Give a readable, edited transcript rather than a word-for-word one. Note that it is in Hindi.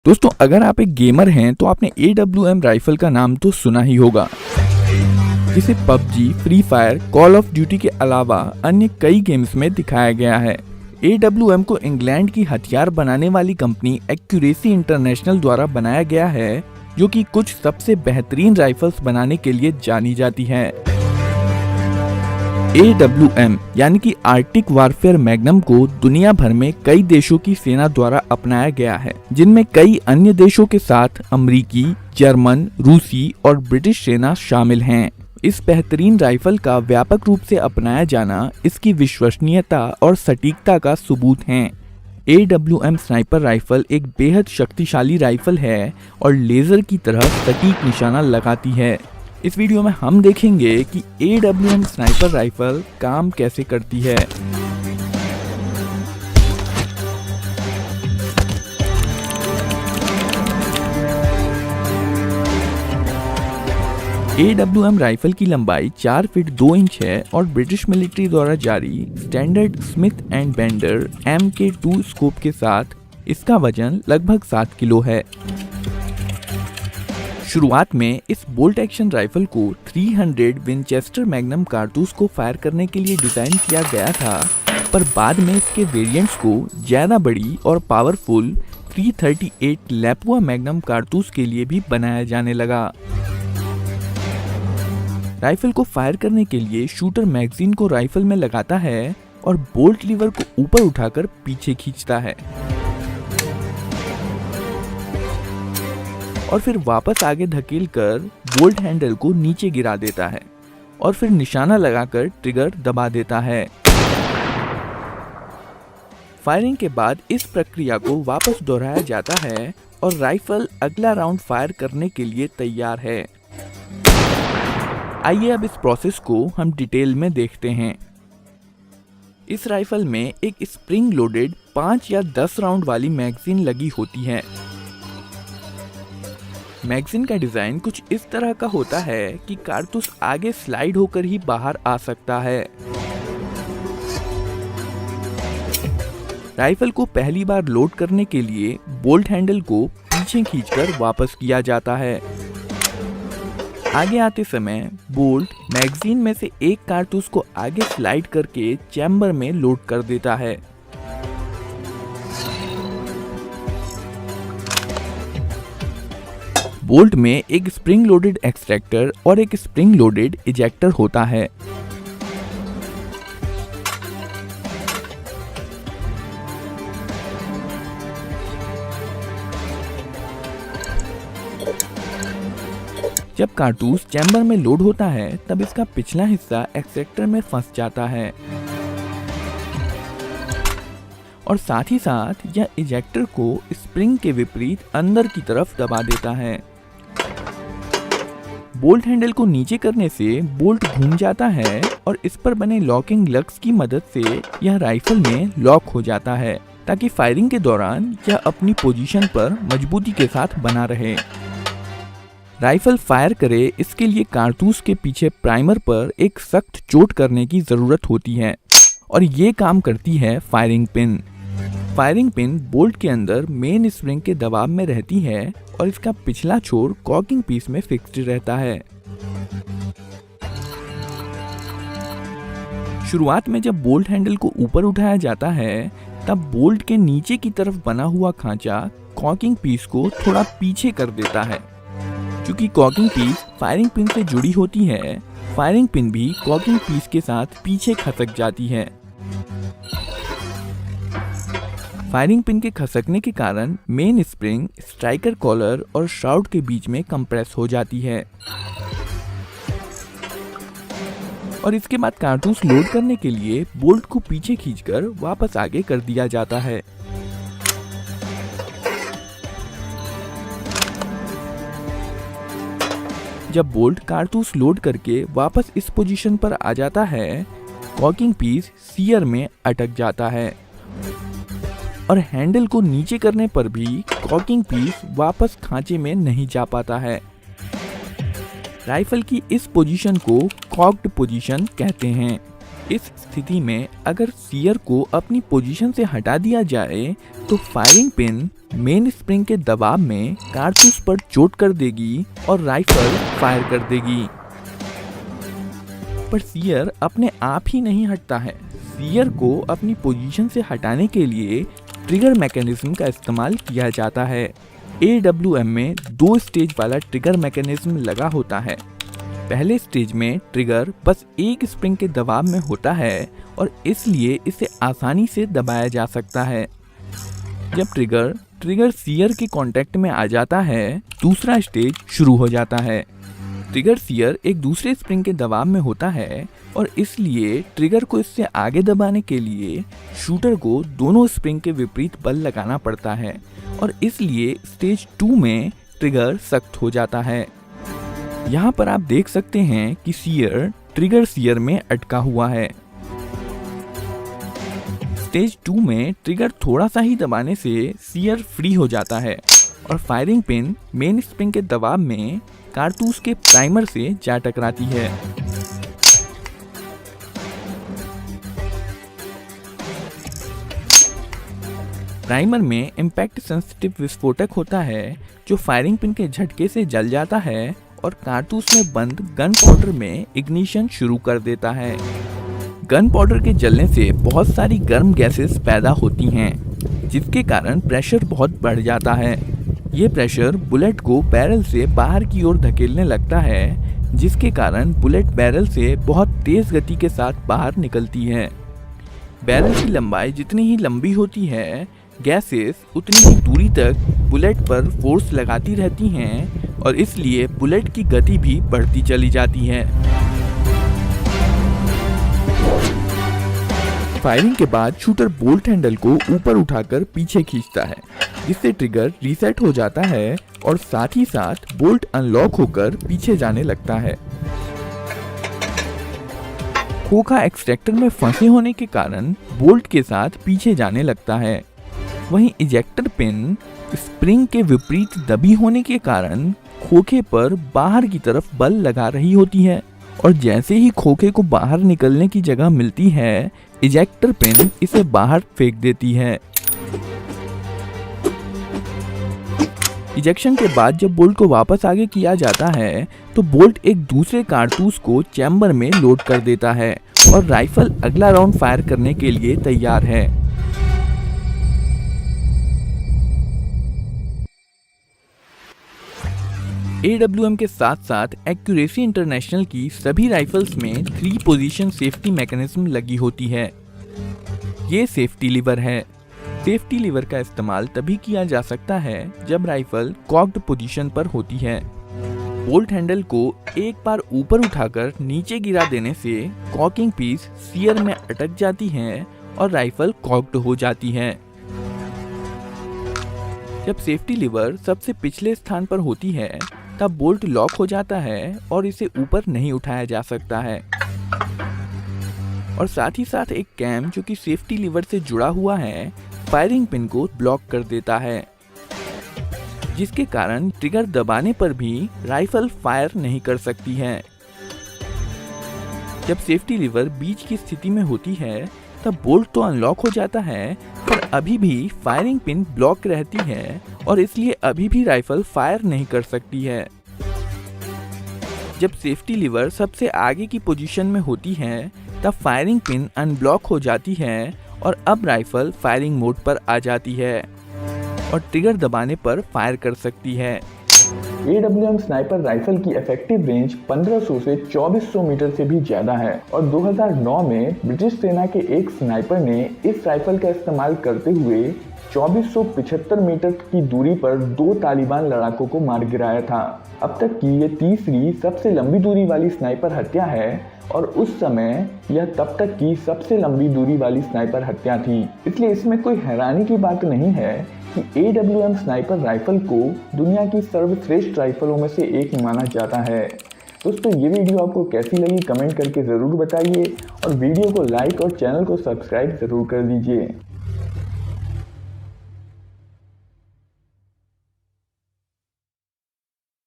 दोस्तों अगर आप एक गेमर हैं तो आपने AWM राइफल का नाम तो सुना ही होगा, जिसे PUBG, free fire, call of duty के अलावा अन्य कई गेम्स में दिखाया गया है। AWM को इंग्लैंड की हथियार बनाने वाली कंपनी एक्यूरेसी इंटरनेशनल द्वारा बनाया गया है, जो कि कुछ सबसे बेहतरीन राइफल्स बनाने के लिए जानी जाती है। AWM यानी कि आर्टिक वारफेयर मैग्नम को दुनिया भर में कई देशों की सेना द्वारा अपनाया गया है, जिनमें कई अन्य देशों के साथ अमेरिकी, जर्मन, रूसी और ब्रिटिश सेना शामिल हैं। इस बेहतरीन राइफल का व्यापक रूप से अपनाया जाना इसकी विश्वसनीयता और सटीकता का सबूत है। AWM स्नाइपर राइफल एक बेहद शक्तिशाली राइफल है और लेजर की तरह सटीक निशाना लगाती है। इस वीडियो में हम देखेंगे कि AWM स्नाइपर राइफल काम कैसे करती है। AWM राइफल की लंबाई 4 फीट 2 इंच है और ब्रिटिश मिलिट्री द्वारा जारी standard Smith and Bender MK2 scope के साथ इसका वजन लगभग 7 किलो है। शुरुआत में इस बोल्ट एक्शन राइफल को 300 विंचेस्टर मैग्नम कारतूस को फायर करने के लिए डिजाइन किया गया था, पर बाद में इसके वेरिएंट्स को ज्यादा बड़ी और पावरफुल 338 लैपुआ मैग्नम कारतूस के लिए भी बनाया जाने लगा। राइफल को फायर करने के लिए शूटर मैगजीन को राइफल में लगाता है और बोल्ट लीवर को ऊपर उठाकर पीछे खींचता है और फिर वापस आगे धकेलकर बोल्ट हैंडल को नीचे गिरा देता है और फिर निशाना लगाकर ट्रिगर दबा देता है। फायरिंग के बाद इस प्रक्रिया को वापस दोहराया जाता है और राइफल अगला राउंड फायर करने के लिए तैयार है। आइए अब इस प्रोसेस को हम डिटेल में देखते हैं। इस राइफल में एक स्प्रिंग लोडेड 5 या 10 राउंड वाली मैगजीन लगी होती है। मैगजीन का डिजाइन कुछ इस तरह का होता है कि कारतूस आगे स्लाइड होकर ही बाहर आ सकता है। राइफल को पहली बार लोड करने के लिए बोल्ट हैंडल को पीछे खींचकर वापस किया जाता है। आगे आते समय बोल्ट मैगजीन में से एक कारतूस को आगे स्लाइड करके चैम्बर में लोड कर देता है। बोल्ट में एक स्प्रिंग लोडेड एक्सट्रैक्टर और एक स्प्रिंग लोडेड इजेक्टर होता है। जब कारतूस चैम्बर में लोड होता है तब इसका पिछला हिस्सा एक्सट्रैक्टर में फंस जाता है और साथ ही साथ यह इजेक्टर को स्प्रिंग के विपरीत अंदर की तरफ दबा देता है। बोल्ट हैंडल को नीचे करने से बोल्ट घूम जाता है और इस पर बने लॉकिंग लग्स की मदद से यह राइफल में लॉक हो जाता है, ताकि फायरिंग के दौरान यह अपनी पोजीशन पर मजबूती के साथ बना रहे। राइफल फायर करे इसके लिए कारतूस के पीछे प्राइमर पर एक सख्त चोट करने की जरूरत होती है और ये काम करती है firing pin. Firing pin bolt के अंदर मेन स्प्रिंग के दबाव में रहती है और इसका पिछला छोर कॉकिंग पीस में फिक्स्ड रहता है। शुरुआत में जब बोल्ट हैंडल को ऊपर उठाया जाता है तब बोल्ट के नीचे की तरफ बना हुआ खांचा कॉकिंग पीस को थोड़ा पीछे कर देता है। क्योंकि कॉकिंग पीस फायरिंग पिन से जुड़ी होती है, फायरिंग पिन भी कॉकिंग पीस के साथ पीछे खसक जाती है। फायरिंग पिन के खसकने के कारण मेन स्प्रिंग स्ट्राइकर कॉलर और श्राउड के बीच में कंप्रेस हो जाती है और इसके बाद कारतूस लोड करने के लिए बोल्ट को पीछे खींचकर वापस आगे कर दिया जाता है। जब बोल्ट कारतूस लोड करके वापस इस पोजीशन पर आ जाता है, कॉकिंग पीस सीयर में अटक जाता है और हैंडल को नीचे करने पर भी कॉकिंग पीस वापस खांचे में नहीं जा पाता है। राइफल की इस पोजीशन को कॉक्ड पोजीशन कहते हैं। इस स्थिति में अगर सीयर को अपनी पोजीशन से हटा दिया जाए तो फायरिंग पिन मेन स्प्रिंग के दबाव में कारतूस पर चोट कर देगी और राइफल फायर कर देगी। पर सीयर अपने आप ही नहीं हटता है। सीयर को अपनी पोजीशन से हटाने के लिए ट्रिगर मैकेनिज्म का इस्तेमाल किया जाता है। AWM में 2 स्टेज वाला ट्रिगर मैकेनिज्म लगा होता है। पहले स्टेज में ट्रिगर बस एक स्प्रिंग के दबाव में होता है और इसलिए इसे आसानी से दबाया जा सकता है। जब ट्रिगर सीयर के कांटेक्ट में आ जाता है, दूसरा स्टेज शुरू हो जाता है। ट्रिगर सीयर एक दूसरे स्प्रिंग के दबाव में होता है और इसलिए ट्रिगर को इससे आगे दबाने के लिए शूटर को दोनों स्प्रिंग के विपरीत बल लगाना पड़ता है और इसलिए स्टेज 2 में ट्रिगर सख्त हो जाता है। यहाँ पर आप देख सकते हैं कि सीयर ट्रिगर सीयर में अटका हुआ है। स्टेज 2 में ट्रिगर थोड़ा सा ही दबाने से सीयर फ्री हो जाता है और फायरिंग पिन मेन स्प्रिंग के दबाव में कारतूस के प्राइमर से जा टकराती है। प्राइमर में इम्पैक्ट सेंसिटिव विस्फोटक होता है जो फायरिंग पिन के झटके से जल जाता है और कारतूस में बंद गन पाउडर में इग्निशन शुरू कर देता है। गन पाउडर के जलने से बहुत सारी गर्म गैसेस पैदा होती हैं, जिसके कारण प्रेशर बहुत बढ़ जाता है। ये प्रेशर बुलेट को बैरल से बाहर की ओर धकेलने लगता है, जिसके कारण बुलेट बैरल से बहुत तेज गति के साथ बाहर निकलती है। बैरल की लंबाई जितनी ही लंबी होती है, गैसेस उतनी ही दूरी तक बुलेट पर फोर्स लगाती रहती हैं और इसलिए बुलेट की गति भी बढ़ती चली जाती है। फायरिंग के बाद शूटर बोल्ट हैंडल को ऊपर उठाकर पीछे खींचता है, जिससे ट्रिगर रीसेट हो जाता है और साथ ही साथ बोल्ट अनलॉक होकर पीछे जाने लगता है। खोखा एक्सट्रैक्टर में फंसे होने के कारण बोल्ट के साथ पीछे जाने लगता है। वहीं इजेक्टर पिन स्प्रिंग के विपरीत दबी होने के कारण खोखे पर बाहर की तरफ बल लगा रही होती है और जैसे ही खोखे को बाहर निकलने की जगह मिलती है, इजेक्टर पिन इसे बाहर फेंक देती है। इजेक्शन के बाद जब बोल्ट को वापस आगे किया जाता है तो बोल्ट एक दूसरे कारतूस को चैम्बर में लोड कर देता है और राइफल अगला राउंड फायर करने के लिए तैयार है। AWM के साथ साथ एक्यूरेसी इंटरनेशनल की सभी राइफल्स में 3 पोजीशन सेफ्टी मैकेनिज्म लगी होती है। ये सेफ्टी लीवर है। सेफ्टी लीवर का इस्तेमाल तभी किया जा सकता है जब राइफल कॉक्ड पोजीशन पर होती है। बोल्ट हैंडल को एक बार ऊपर उठाकर नीचे गिरा देने से कॉकिंग पीस सीयर में अटक जाती है और राइफल कॉक्ड हो जाती है। जब सेफ्टी लीवर सबसे पिछले स्थान पर होती है तब बोल्ट लॉक हो जाता है और इसे ऊपर नहीं उठाया जा सकता है और साथ ही साथ एक कैम जो कि सेफ्टी लीवर से जुड़ा हुआ है फायरिंग पिन को ब्लॉक कर देता है, जिसके कारण ट्रिगर दबाने पर भी राइफल फायर नहीं कर सकती है। जब सेफ्टी लीवर बीच की स्थिति में होती है तब बोल्ट तो अनलॉक हो जाता है, पर अभी भी फायरिंग पिन ब्लॉक रहती है और इसलिए अभी भी राइफल फायर नहीं कर सकती है। जब सेफ्टी लीवर सबसे आगे की पोजीशन में होती है तब फायरिंग पिन अनब्लॉक हो जाती है और अब राइफल फायरिंग मोड पर आ जाती है और ट्रिगर दबाने पर फायर कर सकती है। AWM स्नाइपर राइफल की इफेक्टिव रेंज 1500 से 2400 मीटर से भी ज्यादा है और 2009 में ब्रिटिश सेना के एक स्नाइपर ने इस राइफल का इस्तेमाल करते हुए 2475 मीटर की दूरी पर 2 तालिबान लड़ाकों को मार गिराया था। अब तक की ये तीसरी सबसे लंबी दूरी वाली स्नाइपर हत्या है और उस समय यह तब तक की सबसे लंबी दूरी वाली स्नाइपर हत्या थी। इसलिए इसमें कोई हैरानी की बात नहीं है कि AWM स्नाइपर राइफल को दुनिया की सर्वश्रेष्ठ राइफलों में से एक माना जाता है। दोस्तों, ये वीडियो आपको कैसी लगी कमेंट करके ज़रूर बताइए और वीडियो को लाइक और चैनल को सब्सक्राइब ज़रूर कर दीजिए।